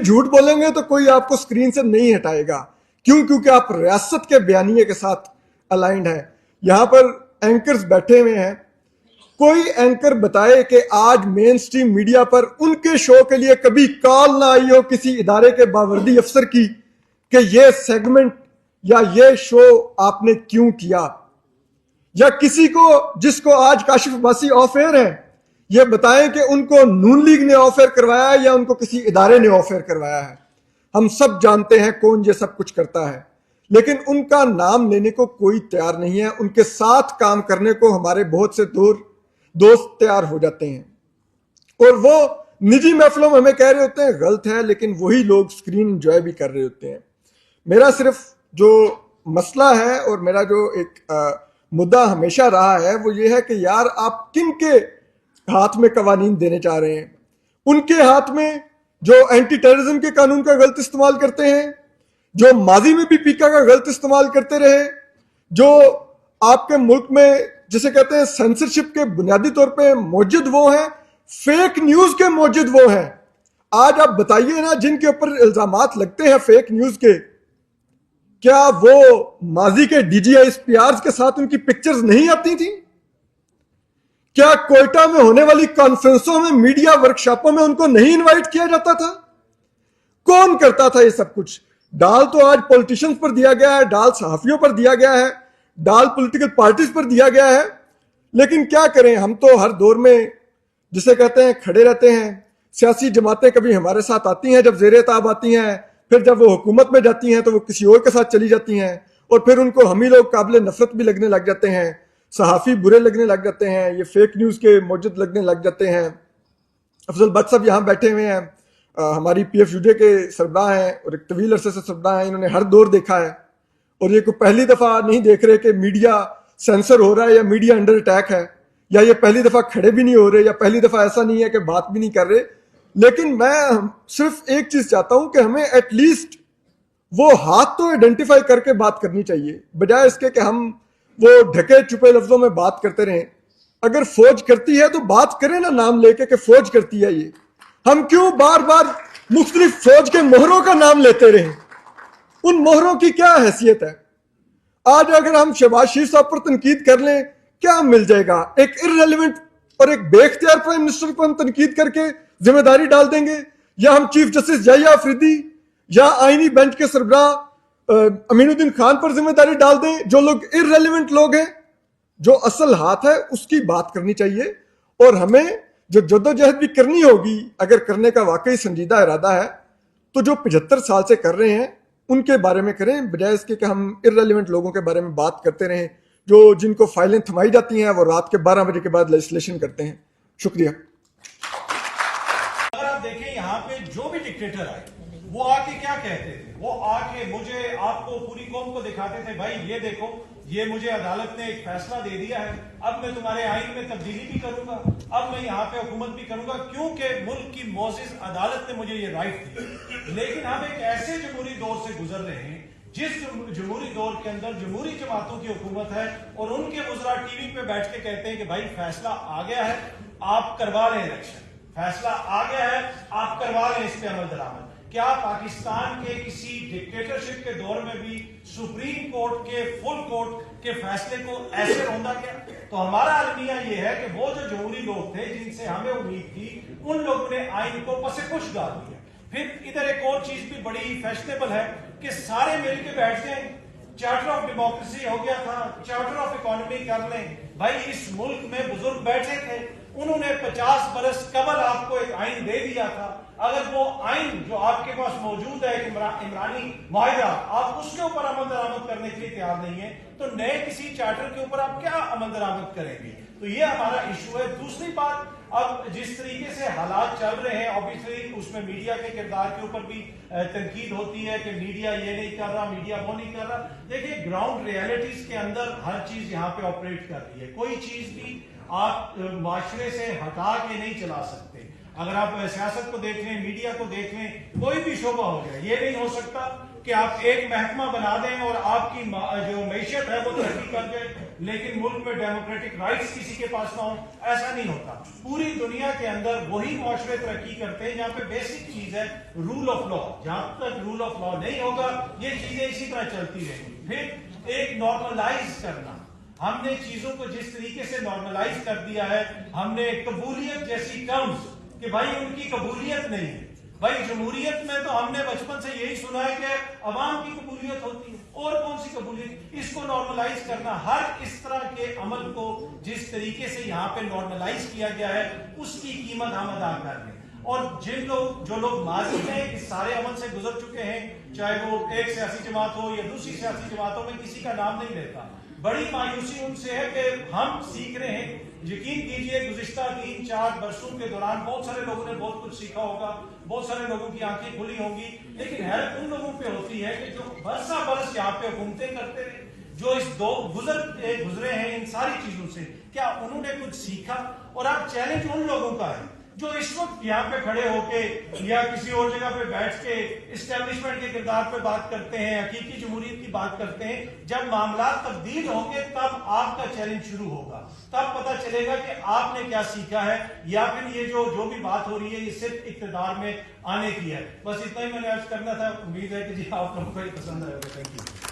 جھوٹ بولیں گے تو کوئی آپ کو اسکرین سے نہیں ہٹائے گا. کیوں؟ کیونکہ آپ ریاست کے بیانیے کے ساتھ الائنڈ ہیں. یہاں پر اینکرز بیٹھے ہوئے ہیں, کوئی اینکر بتائے کہ آج مین سٹریم میڈیا پر ان کے شو کے لیے کبھی کال نہ آئی ہو کسی ادارے کے باوردی افسر کی کہ یہ سیگمنٹ یا یہ شو آپ نے کیوں کیا, یا کسی کو جس کو آج کاشف عباسی آف ایئر ہیں یہ بتائیں کہ ان کو نون لیگ نے آف ایئر کروایا ہے یا ان کو کسی ادارے نے آف ایئر کروایا ہے. ہم سب جانتے ہیں کون یہ سب کچھ کرتا ہے, لیکن ان کا نام لینے کو کوئی تیار نہیں ہے. ان کے ساتھ کام کرنے کو ہمارے بہت سے دوست تیار ہو جاتے ہیں, اور وہ نجی محفلوں میں ہمیں کہہ رہے ہوتے ہیں غلط ہے, لیکن وہی لوگ اسکرین انجوائے بھی کر رہے ہوتے ہیں. میرا صرف جو مسئلہ ہے اور میرا جو ایک مدعا ہمیشہ رہا ہے وہ یہ ہے کہ یار آپ کن کے ہاتھ میں قوانین دینے چاہ رہے ہیں؟ ان کے ہاتھ میں جو اینٹی ٹیررزم کے قانون کا غلط استعمال کرتے ہیں, جو ماضی میں بھی پیکا کا غلط استعمال کرتے رہے, جو آپ کے ملک میں جسے کہتے ہیں سینسرشپ کے بنیادی طور پہ موجد وہ ہیں, فیک نیوز کے موجد وہ ہیں. آج آپ بتائیے نا جن کے اوپر الزامات لگتے ہیں فیک نیوز کے, کیا وہ ماضی کے ڈی جی آئی پی آرز کے ساتھ ان کی پکچرز نہیں آتی تھیں؟ کیا کوئٹہ میں ہونے والی کانفرنسوں میں میڈیا ورکشاپوں میں ان کو نہیں انوائٹ کیا جاتا تھا؟ کون کرتا تھا یہ سب کچھ؟ ڈال تو آج پولیٹیشنز پر دیا گیا ہے, ڈال صحافیوں پر دیا گیا ہے, ڈال پولیٹیکل پارٹیز پر دیا گیا ہے. لیکن کیا کریں, ہم تو ہر دور میں جسے کہتے ہیں کھڑے رہتے ہیں. سیاسی جماعتیں کبھی ہمارے ساتھ آتی ہیں جب زیر تاب آتی ہیں, پھر جب وہ حکومت میں جاتی ہیں تو وہ کسی اور کے ساتھ چلی جاتی ہیں, اور پھر ان کو ہم ہی لوگ قابل نفرت بھی لگنے لگ جاتے ہیں, صحافی برے لگنے لگ جاتے ہیں, یہ فیک نیوز کے موجد لگنے لگ جاتے ہیں. افضل بٹ صاحب یہاں بیٹھے ہوئے ہیں, ہماری پی ایف یو جے کے سربراہ ہیں اور ایک طویل عرصے سے سربراہ ہیں, انہوں نے ہر دور دیکھا ہے, اور یہ کوئی پہلی دفعہ نہیں دیکھ رہے کہ میڈیا سینسر ہو رہا ہے یا میڈیا انڈر اٹیک ہے, یا یہ پہلی دفعہ کھڑے بھی نہیں ہو رہے, یا پہلی دفعہ ایسا نہیں ہے کہ بات بھی نہیں کر رہے. لیکن میں صرف ایک چیز چاہتا ہوں کہ ہمیں ایٹ لیسٹ وہ ہاتھ تو آئیڈینٹیفائی کر کے بات کرنی چاہیے, بجائے اس کے کہ ہم وہ ڈھکے چھپے لفظوں میں بات کرتے رہیں. اگر فوج کرتی ہے تو بات کریں نا نام لے کے کہ فوج کرتی ہے. یہ ہم کیوں بار بار مختلف فوج کے مہروں کا نام لیتے رہیں؟ ان مہروں کی کیا حیثیت ہے؟ آج اگر ہم شہباز شریف صاحب پر تنقید کر لیں کیا مل جائے گا؟ ایک ارریلیونٹ اور ایک بے اختیار پرائم منسٹر کو ہم تنقید کر کے ذمہ داری ڈال دیں گے, یا ہم چیف جسٹس یحییٰ آفریدی یا آئینی بینچ کے سربراہ امین الدین خان پر ذمہ داری ڈال دیں, جو لوگ ارریلیونٹ لوگ ہیں. جو اصل ہاتھ ہے اس کی بات کرنی چاہیے, اور ہمیں جو جدوجہد بھی کرنی ہوگی اگر کرنے کا واقعی سنجیدہ ارادہ ہے تو جو 75 سال سے کر رہے ہیں ان کے بارے میں کریں, بجائے اس کے کہ ہم ارریلیونٹ لوگوں کے بارے میں بات کرتے رہیں جو جن کو فائلیں تھمائی جاتی ہیں وہ رات کے 12 بجے کے بعد لیجسلیشن کرتے ہیں. شکریہ. اگر آپ دیکھیں یہاں پہ جو بھی ڈکٹیٹر آئے وہ آ کے کیا کہتے تھے, وہ آ کے مجھے آپ کو پوری قوم کو دکھاتے تھے بھائی یہ دیکھو یہ مجھے عدالت نے ایک فیصلہ دے دیا ہے, اب میں تمہارے آئین میں تبدیلی بھی کروں گا, اب میں یہاں پہ حکومت بھی کروں گا کیونکہ ملک کی معزز عدالت نے مجھے یہ رائٹ دی. لیکن ہم ایک ایسے جمہوری دور سے گزر رہے ہیں جس جمہوری دور کے اندر جمہوری جماعتوں کی حکومت ہے, اور ان کے وزراء ٹی وی پہ بیٹھ کے کہتے ہیں کہ بھائی فیصلہ آ گیا ہے آپ کروا لیں الیکشن, فیصلہ آ گیا ہے آپ کروا لیں اس پہ عمل درآمد. کیا پاکستان کے کسی ڈکٹیٹرشپ کے دور میں بھی سپریم کورٹ کے فل کورٹ کے فیصلے کو ایسے روندا کیا؟ تو ہمارا المیہ یہ ہے کہ وہ جو جمہوری لوگ تھے جن سے ہمیں امید تھی ان لوگوں نے آئین کو پس پش ڈال دیا. پھر ادھر ایک اور چیز بھی بڑی فیشنیبل ہے کہ سارے مل کے بیٹھ جائیں, چارٹر آف ڈیموکریسی ہو گیا تھا, چارٹر آف اکانومی کر لیں. بھائی اس ملک میں بزرگ بیٹھے تھے, انہوں نے 50 برس قبل آپ کو ایک آئین دے دیا تھا. اگر وہ آئین جو آپ کے پاس موجود ہے عمرانی معاہدہ آپ اس کے اوپر عمل درآمد کرنے کے لیے تیار نہیں ہے تو نئے کسی چارٹر کے اوپر آپ کیا عمل درآمد کریں گے؟ تو یہ ہمارا ایشو ہے. دوسری بات, اب جس طریقے سے حالات چل رہے ہیں obviously اس میں میڈیا کے کردار کے اوپر بھی تنقید ہوتی ہے کہ میڈیا یہ نہیں کر رہا, میڈیا وہ نہیں کر رہا. دیکھیں گراؤنڈ ریئلٹیز کے اندر ہر چیز یہاں پہ آپریٹ کر رہی ہے, کوئی چیز بھی آپ معاشرے سے ہٹا کے نہیں چلا سکتے. اگر آپ سیاست کو دیکھ لیں, میڈیا کو دیکھ لیں, کوئی بھی شعبہ ہو گیا, یہ نہیں ہو سکتا کہ آپ ایک محکمہ بنا دیں اور آپ کی جو معیشت ہے وہ ترقی کر جائے. لیکن ملک میں ڈیموکریٹک رائٹس کسی کے پاس نہ ہو، ایسا نہیں ہوتا. پوری دنیا کے اندر وہی معاشرے ترقی کرتے ہیں جہاں پہ بیسک چیز ہے رول آف لا. جہاں تک رول آف لا نہیں ہوگا یہ چیزیں اسی طرح چلتی رہیں گی. پھر ایک نارملائز کرنا، ہم نے چیزوں کو جس طریقے سے نارملائز کر دیا ہے، ہم نے قبولیت جیسی ٹرمز کہ بھائی ان کی قبولیت نہیں ہے. بھائی جمہوریت میں تو ہم نے بچپن سے یہی سنا ہے کہ عوام کی قبولیت ہوتی ہے، اور کون سی قبولیت؟ اس کو نارملائز کرنا، ہر اس طرح کے عمل کو جس طریقے سے یہاں پہ نارملائز کیا گیا ہے اس کی قیمت ہم ادا کر لیں. اور جو لوگ ماضی میں اس سارے عمل سے گزر چکے ہیں، چاہے وہ ایک سیاسی جماعت ہو یا دوسری سیاسی جماعتوں میں، کسی کا نام نہیں لیتا، بڑی مایوسی ان سے ہے کہ ہم سیکھ رہے ہیں. یقین کیجئے گزشتہ 3-4 برسوں کے دوران بہت سارے لوگوں نے بہت کچھ سیکھا ہوگا، بہت سارے لوگوں کی آنکھیں کھلی ہوں گی، لیکن حیرت ان لوگوں پہ ہوتی ہے کہ جو برسہ برس یہاں پہ حکومتیں کرتے رہے، جو اس گزرے ہیں ان ساری چیزوں سے، کیا انہوں نے کچھ سیکھا؟ اور اب چیلنج ان لوگوں کا ہے جو اس وقت یہاں پہ کھڑے ہو کے یا کسی اور جگہ پہ بیٹھ کے اسٹیبلشمنٹ کے کردار پہ بات کرتے ہیں، حقیقی جمہوریت کی بات کرتے ہیں. جب معاملات تبدیل ہوں گے تب آپ کا چیلنج شروع ہوگا، تب پتہ چلے گا کہ آپ نے کیا سیکھا ہے، یا پھر یہ جو بھی بات ہو رہی ہے یہ صرف اقتدار میں آنے کی ہے. بس اتنا ہی میں نے عرض کرنا تھا. امید ہے کہ جی آپ لوگوں کو یہ پسند آئے گا. Thank you.